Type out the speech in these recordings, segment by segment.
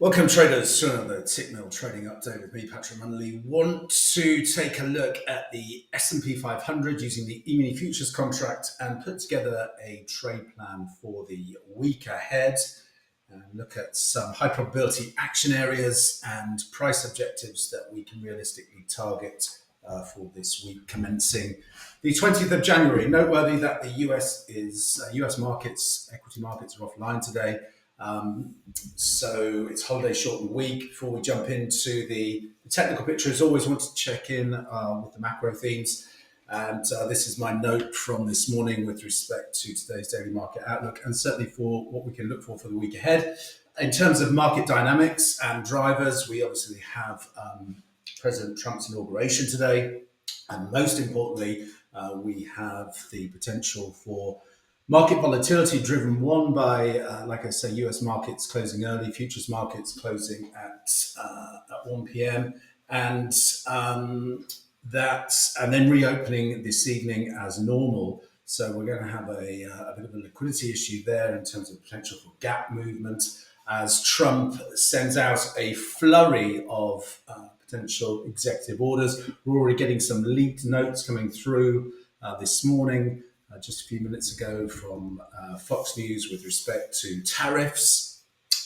Welcome traders to another Tick Mill trading update with me, Patrick Munnelly. Want to take a look at the SP 500 using the E-mini futures contract and put together a trade plan for the week ahead and look at some high probability action areas and price objectives that we can realistically target for this week commencing the 20th of January. Noteworthy that the US markets, equity markets are offline today. So it's holiday shortened week. Before we jump into the technical picture, as always, want to check in with the macro themes. And this is my note from this morning with respect to today's daily market outlook and certainly for what we can look for the week ahead. In terms of market dynamics and drivers, we obviously have President Trump's inauguration today. And most importantly, we have the potential for market volatility driven, one, by, like I say, US markets closing early, futures markets closing at 1 p.m. And then reopening this evening as normal. So we're going to have a bit of a liquidity issue there in terms of potential for gap movement as Trump sends out a flurry of potential executive orders. We're already getting some leaked notes coming through this morning. Just a few minutes ago from Fox News with respect to tariffs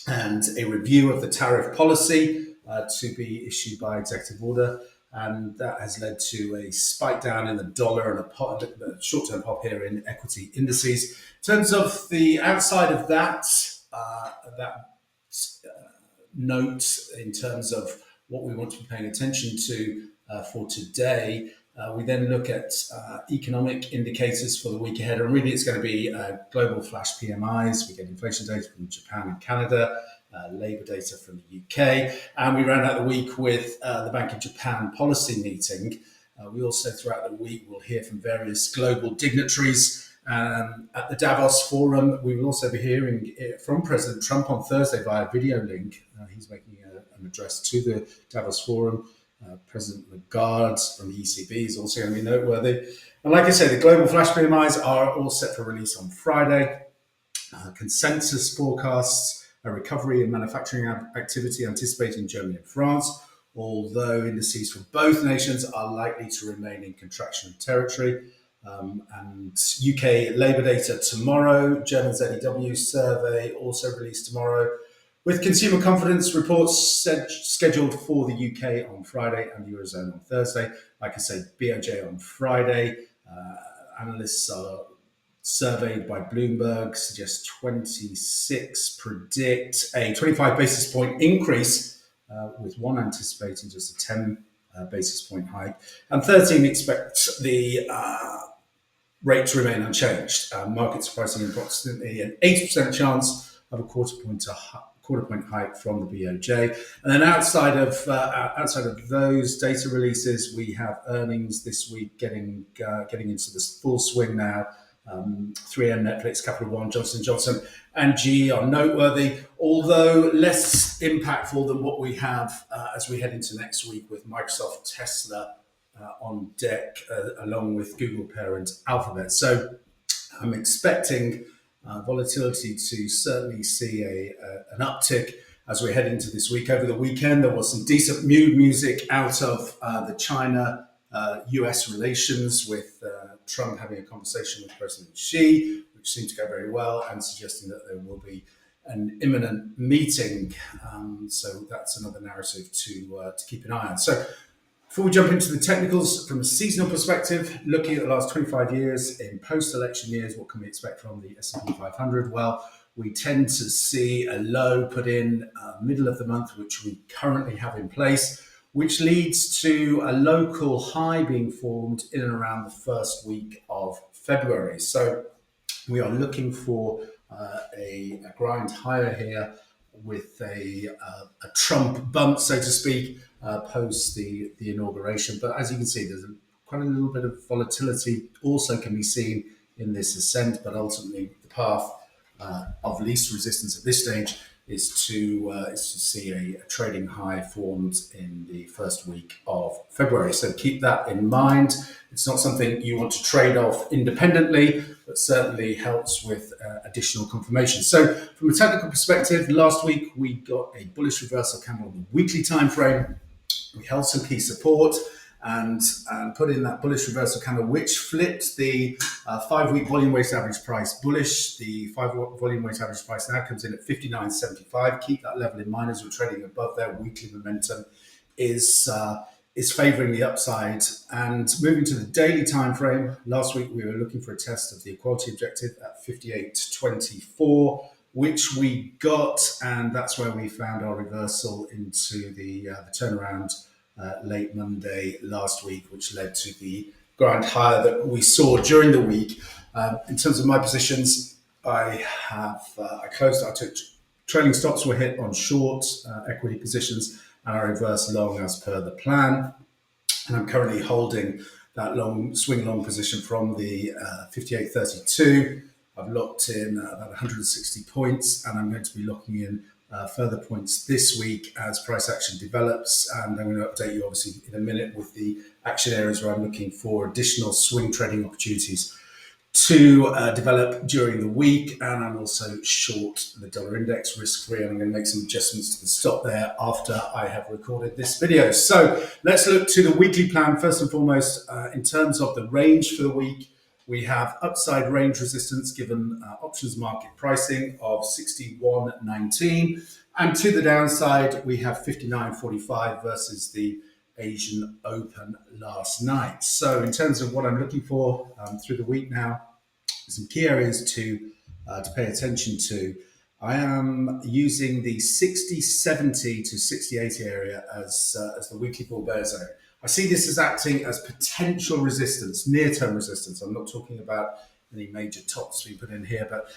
and a review of the tariff policy to be issued by executive order. And that has led to a spike down in the dollar and a short-term pop here in equity indices. In terms of the outside of that note, in terms of what we want to be paying attention to for today, we then look at economic indicators for the week ahead, and really it's going to be global flash PMIs. We get inflation data from Japan and Canada, labour data from the UK, and we round out the week with the Bank of Japan policy meeting. We also, throughout the week, will hear from various global dignitaries at the Davos Forum. We will also be hearing from President Trump on Thursday via video link. He's making an address to the Davos Forum. President Lagarde from the ECB is also going to be noteworthy. And like I say, the global flash PMIs are all set for release on Friday. Consensus forecasts a recovery in manufacturing activity anticipated in Germany and France, although indices for both nations are likely to remain in contraction territory. And UK labour data tomorrow, German ZEW survey also released tomorrow, with consumer confidence reports scheduled for the UK on Friday and the Eurozone on Thursday. Like I say, BOJ on Friday. Analysts are surveyed by Bloomberg, suggest 26 predict a 25 basis point increase, with one anticipating just a 10 basis point hike. And 13 expect the rate to remain unchanged. Markets pricing approximately an 80% chance of a quarter point hike from the BOJ. And then outside of those data releases, we have earnings this week getting into this full swing now. 3M, Netflix, Capital One, Johnson & Johnson, and GE are noteworthy, although less impactful than what we have as we head into next week with Microsoft, Tesla on deck, along with Google parent Alphabet. So I'm expecting volatility to certainly see an uptick as we head into this week. Over the weekend, there was some decent mood music out of the China-US relations, with Trump having a conversation with President Xi, which seemed to go very well, and suggesting that there will be an imminent meeting. So that's another narrative to keep an eye on. So before we jump into the technicals, from a seasonal perspective, looking at the last 25 years, in post-election years, what can we expect from the S&P 500? Well, we tend to see a low put in middle of the month, which we currently have in place, which leads to a local high being formed in and around the first week of February. So we are looking for a grind higher here with a Trump bump, so to speak, post the inauguration. But as you can see, there's quite a little bit of volatility also can be seen in this ascent, but ultimately the path of least resistance at this stage is to see a trading high formed in the first week of February. So keep that in mind. It's not something you want to trade off independently, but certainly helps with additional confirmation. So from a technical perspective, last week we got a bullish reversal candle on the weekly time frame. We held some key support and put in that bullish reversal candle, which flipped the 5-week volume weighted average price bullish. The 5-week volume weighted average price now comes in at 59.75. Keep that level in mind as we're trading above there. Weekly momentum is favouring the upside. And moving to the daily time frame, last week we were looking for a test of the equality objective at 58.24, which we got, and that's where we found our reversal into the turnaround late Monday last week, which led to the grind higher that we saw during the week. In terms of my positions, I took trailing stops were hit on short equity positions, and I reversed long as per the plan. And I'm currently holding that swing long position from the 58.32. I've locked in about 160 points, and I'm going to be locking in further points this week as price action develops. And I'm going to update you obviously in a minute with the action areas where I'm looking for additional swing trading opportunities to develop during the week. And I'm also short the dollar index risk-free, and I'm going to make some adjustments to the stop there after I have recorded this video. So let's look to the weekly plan. First and foremost, in terms of the range for the week, we have upside range resistance given options market pricing of 61.19. And to the downside, we have 59.45 versus the Asian Open last night. So in terms of what I'm looking for through the week now, some key areas to pay attention to. I am using the 60.70 to 60.80 area as the weekly bull bear zone. I see this as acting as potential resistance, near-term resistance. I'm not talking about any major tops we put in here, but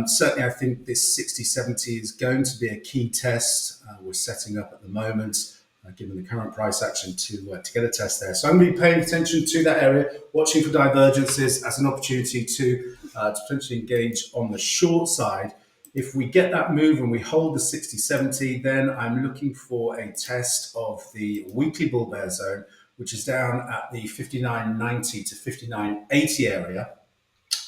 certainly I think this 60.70 is going to be a key test. We're setting up at the moment, given the current price action, to get a test there. So I'm going to be paying attention to that area, watching for divergences as an opportunity to potentially engage on the short side. If we get that move and we hold the 60.70, then I'm looking for a test of the weekly bull bear zone, which is down at the 59.90 to 59.80 area.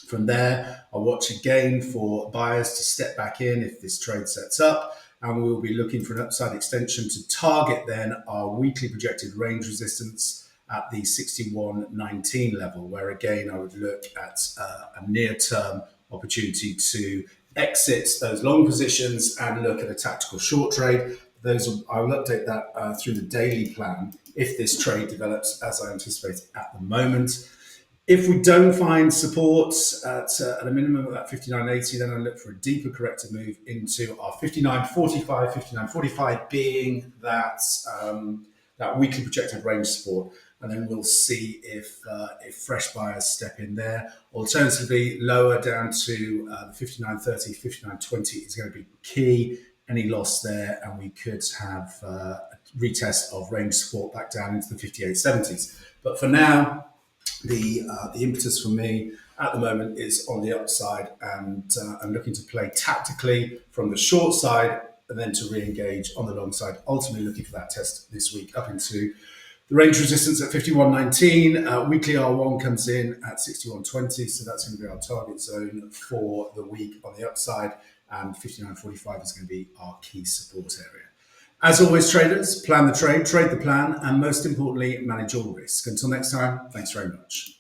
From there, I'll watch again for buyers to step back in if this trade sets up, and we will be looking for an upside extension to target then our weekly projected range resistance at the 61.19 level, where again I would look at a near-term opportunity to exit those long positions and look at a tactical short trade. I will update that through the daily plan if this trade develops as I anticipate at the moment. If we don't find support at a minimum of that 59.80, then I'll look for a deeper corrective move into our 59.45, 59.45 being that weekly projected range support. And then we'll see if fresh buyers step in there. Alternatively, lower down to 59.30, 59.20 is going to be key. Any loss there, and we could have a retest of range support back down into the 58.70s. But for now, the impetus for me at the moment is on the upside, and I'm looking to play tactically from the short side and then to re-engage on the long side, ultimately looking for that test this week up into the range resistance at 51.19. Weekly R1 comes in at 61.20, so that's going to be our target zone for the week on the upside, and 59.45 is going to be our key support area. As always, traders, plan the trade the plan, and most importantly, manage all risk. Until next time, thanks very much.